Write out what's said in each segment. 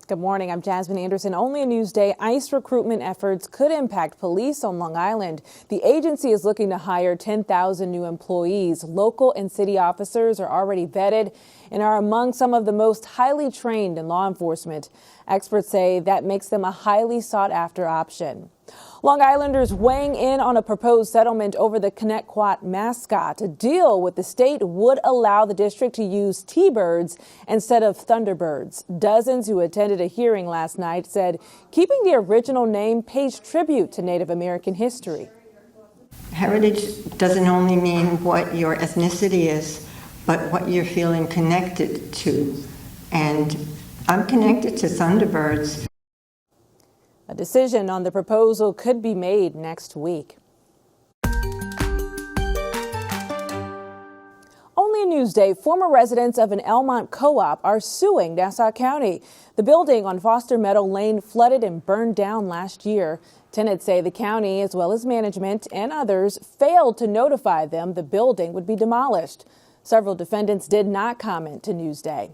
Good morning. I'm Jasmine Anderson. Only a Newsday. ICE recruitment efforts could impact police on Long Island. The agency is looking to hire 10,000 new employees. Local and city officers are already vetted and are among some of the most highly trained in law enforcement. Experts say that makes them a highly sought after option. Long Islanders weighing in on a proposed settlement over the Connetquot mascot. A deal with the state would allow the district to use T-birds instead of Thunderbirds. Dozens who attended a hearing last night said keeping the original name pays tribute to Native American history. Heritage doesn't only mean what your ethnicity is, but what you're feeling connected to. And I'm connected to Thunderbirds. A decision on the proposal could be made next week. Only a Newsday. Former residents of an Elmont co-op are suing Nassau County. The building on Foster Meadow Lane flooded and burned down last year. Tenants say the county, as well as management and others, failed to notify them the building would be demolished. Several defendants did not comment to Newsday.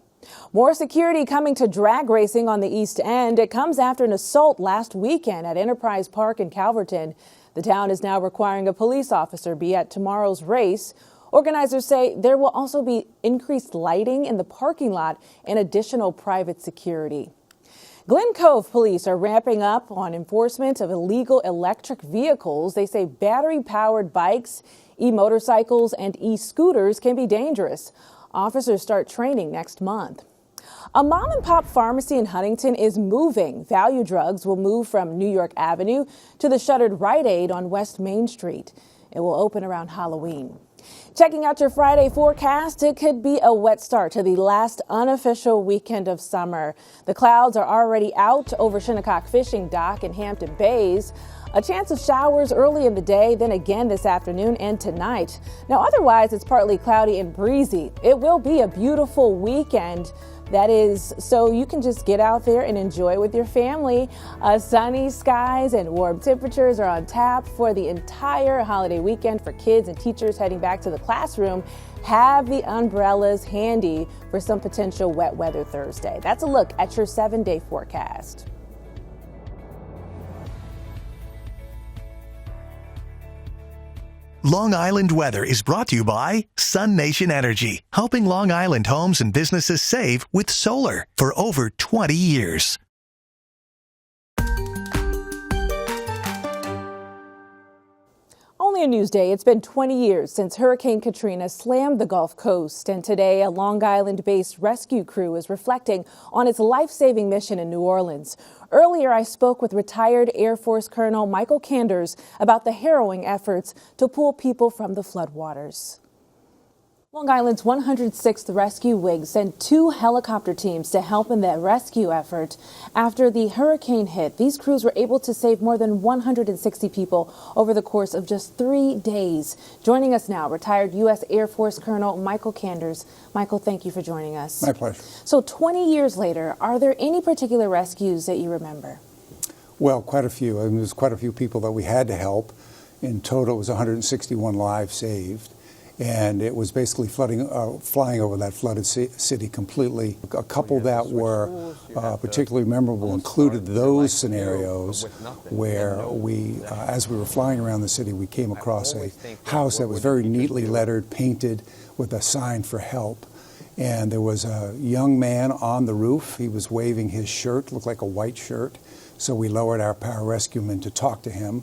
More security coming to drag racing on the East End. It comes after an assault last weekend at Enterprise Park in Calverton. The town is now requiring a police officer be at tomorrow's race. Organizers say there will also be increased lighting in the parking lot and additional private security. Glen Cove police are ramping up on enforcement of illegal electric vehicles. They say battery-powered bikes, e-motorcycles, and e-scooters can be dangerous. Officers start training next month. A mom-and-pop pharmacy in Huntington is moving. Value Drugs will move from New York Avenue to the shuttered Rite Aid on West Main Street. It will open around Halloween. Checking out your Friday forecast, it could be a wet start to the last unofficial weekend of summer. The clouds are already out over Shinnecock Fishing Dock and Hampton Bays. A chance of showers early in the day, then again this afternoon and tonight. Now, otherwise, it's partly cloudy and breezy. It will be a beautiful weekend. That is, so you can just get out there and enjoy with your family. Sunny skies and warm temperatures are on tap for the entire holiday weekend for kids and teachers heading back to the classroom. Have the umbrellas handy for some potential wet weather Thursday. That's a look at your 7-day forecast. Long Island weather is brought to you by Sun Nation Energy, helping Long Island homes and businesses save with solar for over 20 years. Only a Newsday. It's been 20 years since Hurricane Katrina slammed the Gulf Coast, and today a Long Island-based rescue crew is reflecting on its life-saving mission in New Orleans. Earlier, I spoke with retired Air Force Colonel Michael Kanders about the harrowing efforts to pull people from the floodwaters. Long Island's 106th Rescue Wing sent 2 helicopter teams to help in the rescue effort. After the hurricane hit, these crews were able to save more than 160 people over the course of just 3 days. Joining us now, retired U.S. Air Force Colonel Michael Kanders. Michael, thank you for joining us. My pleasure. So 20 years later, are there any particular rescues that you remember? Well, quite a few. I mean, there's quite a few people that we had to help. In total, it was 161 lives saved. And it was basically flying over that flooded city completely. A couple that were particularly memorable included those scenarios where we, as we were flying around the city, we came across a house that was very neatly lettered, painted with a sign for help. And there was a young man on the roof. He was waving his shirt, looked like a white shirt. So we lowered our pararescuemen to talk to him.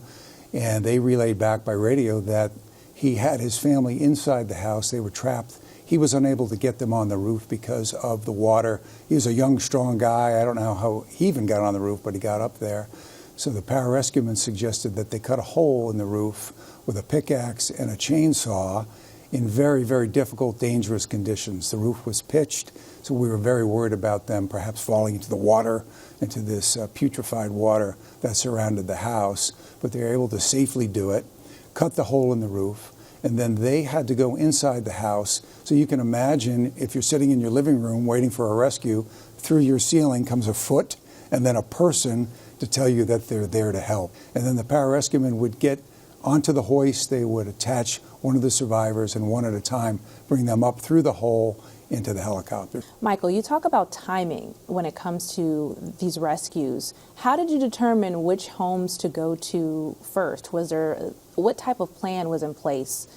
And they relayed back by radio that he had his family inside the house. They were trapped. He was unable to get them on the roof because of the water. He was a young, strong guy. I don't know how he even got on the roof, but he got up there. So the pararescuemen suggested that they cut a hole in the roof with a pickaxe and a chainsaw in very, very difficult, dangerous conditions. The roof was pitched, so we were very worried about them perhaps falling into the water, into this putrefied water that surrounded the house. But they were able to safely do it, cut the hole in the roof, and then they had to go inside the house. So you can imagine if you're sitting in your living room waiting for a rescue, through your ceiling comes a foot and then a person to tell you that they're there to help. And then the pararescuemen would get onto the hoist. They would attach one of the survivors and one at a time bring them up through the hole into the helicopter. Michael, you talk about timing when it comes to these rescues. How did you determine which homes to go to first? What type of plan was in place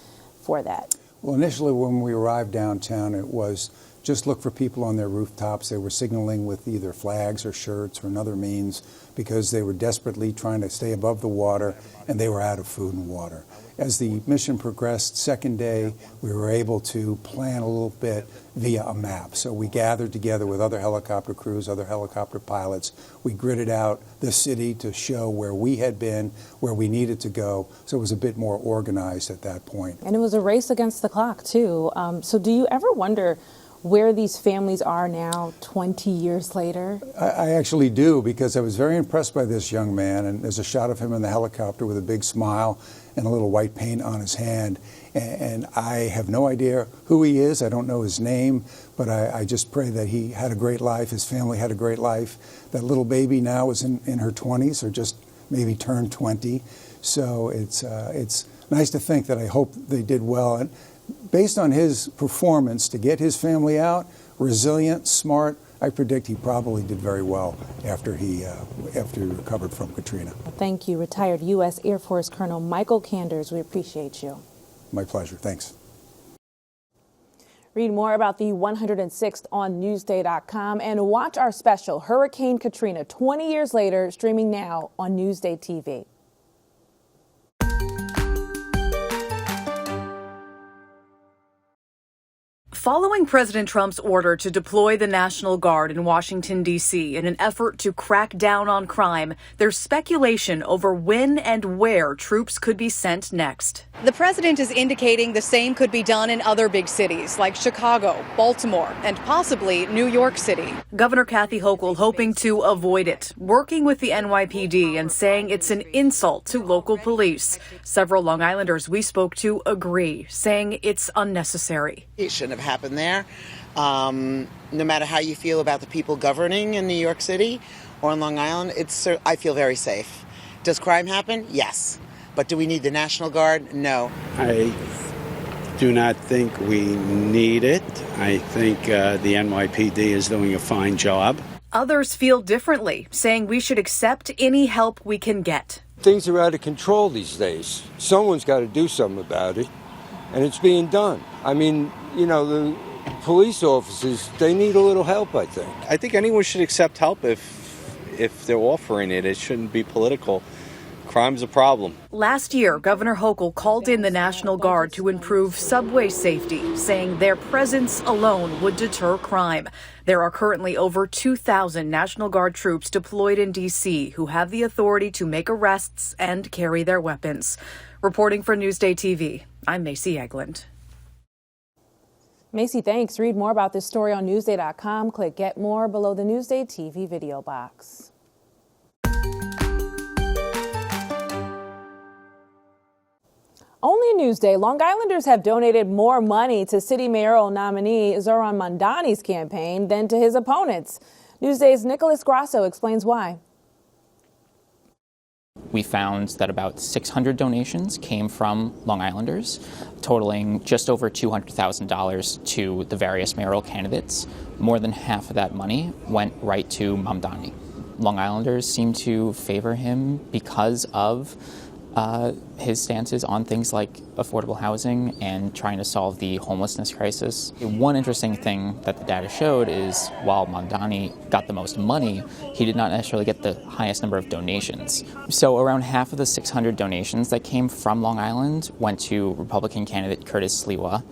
for that? Well, initially when we arrived downtown, it was just look for people on their rooftops. They were signaling with either flags or shirts or another means because they were desperately trying to stay above the water and they were out of food and water. As the mission progressed, second day, we were able to plan a little bit via a map. So we gathered together with other helicopter crews, other helicopter pilots. We gridded out the city to show where we had been, where we needed to go. So it was a bit more organized at that point. And it was a race against the clock, too. So do you ever wonder where these families are now 20 years later? I actually do, because I was very impressed by this young man, and there's a shot of him in the helicopter with a big smile and a little white paint on his hand. And I have no idea who he is. I don't know his name, but I just pray that he had a great life. His family had a great life. That little baby now is in her 20s or just maybe turned 20. So it's nice to think that I hope they did well. And based on his performance to get his family out, resilient, smart, I predict he probably did very well after he recovered from Katrina. Thank you, retired U.S. Air Force Colonel Michael Kanders. We appreciate you. My pleasure. Thanks. Read more about the 106th on Newsday.com and watch our special, Hurricane Katrina, 20 years later, streaming now on Newsday TV. Following President Trump's order to deploy the National Guard in Washington, D.C. in an effort to crack down on crime, there's speculation over when and where troops could be sent next. The president is indicating the same could be done in other big cities like Chicago, Baltimore, and possibly New York City. Governor Kathy Hochul hoping to avoid it, working with the NYPD and saying it's an insult to local police. Several Long Islanders we spoke to agree, saying it's unnecessary. It shouldn't have happened there. No matter how you feel about the people governing in New York City or on Long Island, I feel very safe. Does crime happen? Yes. But do we need the National Guard? No. I do not think we need it. I think the NYPD is doing a fine job. Others feel differently, saying we should accept any help we can get. Things are out of control these days. Someone's got to do something about it, and it's being done. I mean, you know, the police officers, they need a little help, I think. I think anyone should accept help if they're offering it. It shouldn't be political. Crime's a problem. Last year, Governor Hochul called in the National Guard to improve subway safety, saying their presence alone would deter crime. There are currently over 2,000 National Guard troops deployed in D.C. who have the authority to make arrests and carry their weapons. Reporting for Newsday TV, I'm Macy Eglund. Macy, thanks. Read more about this story on Newsday.com. Click Get More below the Newsday TV video box. Only in Newsday, Long Islanders have donated more money to city mayoral nominee Zoran Mondani's campaign than to his opponents. Newsday's Nicholas Grasso explains why. We found that about 600 donations came from Long Islanders, totaling just over $200,000 to the various mayoral candidates. More than half of that money went right to Mondani. Long Islanders seem to favor him because of his stances on things like affordable housing and trying to solve the homelessness crisis. One interesting thing that the data showed is while Mondani got the most money, he did not necessarily get the highest number of donations. So around half of the 600 donations that came from Long Island went to Republican candidate Curtis Sliwa.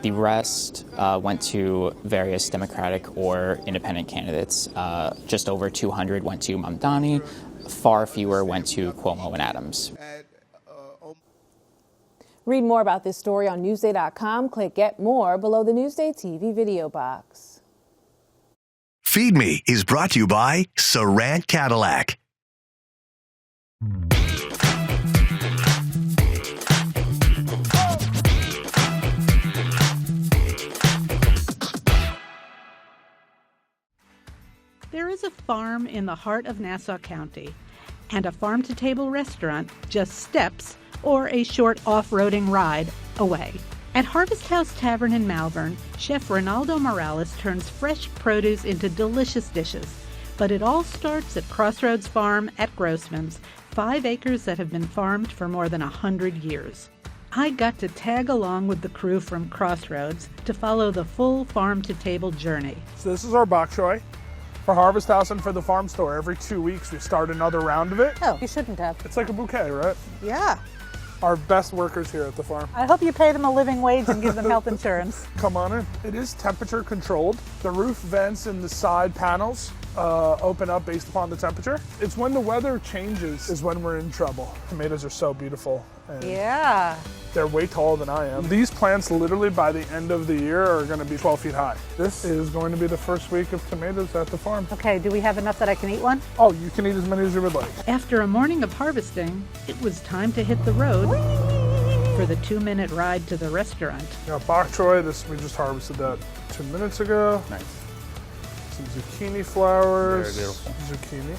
The rest went to various Democratic or independent candidates. Just over 200 went to Mondani. Far fewer went to Cuomo and Adams. Read more about this story on Newsday.com. Click Get More below the Newsday TV video box. Feed Me is brought to you by Sarant Cadillac. There is a farm in the heart of Nassau County and a farm-to-table restaurant just steps or a short off-roading ride away. At Harvest House Tavern in Malverne, Chef Ronaldo Morales turns fresh produce into delicious dishes. But it all starts at Crossroads Farm at Grossman's, 5 acres that have been farmed for more than 100 years. I got to tag along with the crew from Crossroads to follow the full farm-to-table journey. So this is our bok choy for Harvest House and for the farm store. Every 2 weeks we start another round of it. Oh, you shouldn't have. It's like a bouquet, right? Yeah. Our best workers here at the farm. I hope you pay them a living wage and give them health insurance. Come on in. It is temperature controlled. The roof vents and the side panels open up based upon the temperature. It's when the weather changes is when we're in trouble. Tomatoes are so beautiful. And yeah. They're way taller than I am. These plants literally by the end of the year are going to be 12 feet high. This is going to be the first week of tomatoes at the farm. Okay, do we have enough that I can eat one? Oh, you can eat as many as you would like. After a morning of harvesting, it was time to hit the road for the 2-minute ride to the restaurant. Now, bok choy, we just harvested that 2 minutes ago. Nice. Some zucchini flowers. Very beautiful. Zucchini.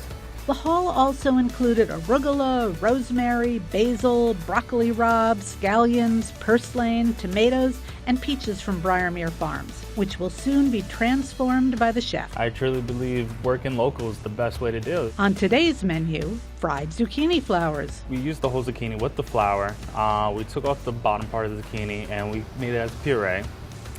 The haul also included arugula, rosemary, basil, broccoli rabe, scallions, purslane, tomatoes, and peaches from Briarmere Farms, which will soon be transformed by the chef. I truly believe working local is the best way to do it. On today's menu, fried zucchini flowers. We used the whole zucchini with the flour. We took off the bottom part of the zucchini and we made it as puree.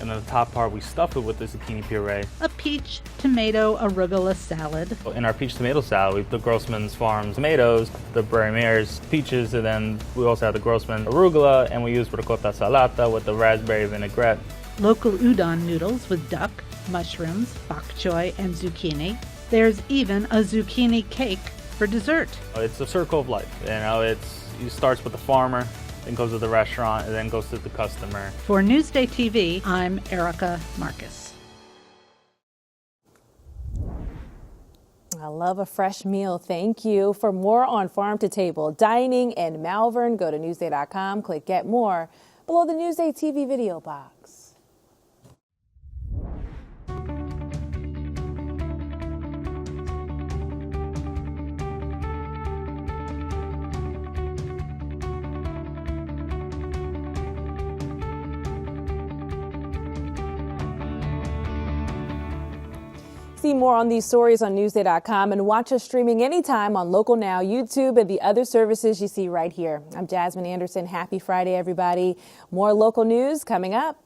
And then the top part, we stuffed it with the zucchini puree. A peach, tomato, arugula salad. In our peach tomato salad, we have the Grossman's Farms tomatoes, the Briarmere's peaches, and then we also have the Grossman arugula, and we use ricotta salata with the raspberry vinaigrette. Local udon noodles with duck, mushrooms, bok choy, and zucchini. There's even a zucchini cake for dessert. It's a circle of life. It starts with the farmer, then goes to the restaurant, and then goes to the customer. For Newsday TV, I'm Erica Marcus. I love a fresh meal. Thank you. For more on farm to table dining in Malverne, go to Newsday.com, click Get More below the Newsday TV video box. See more on these stories on Newsday.com and watch us streaming anytime on Local Now, YouTube, and the other services you see right here. I'm Jasmine Anderson. Happy Friday, everybody. More local news coming up.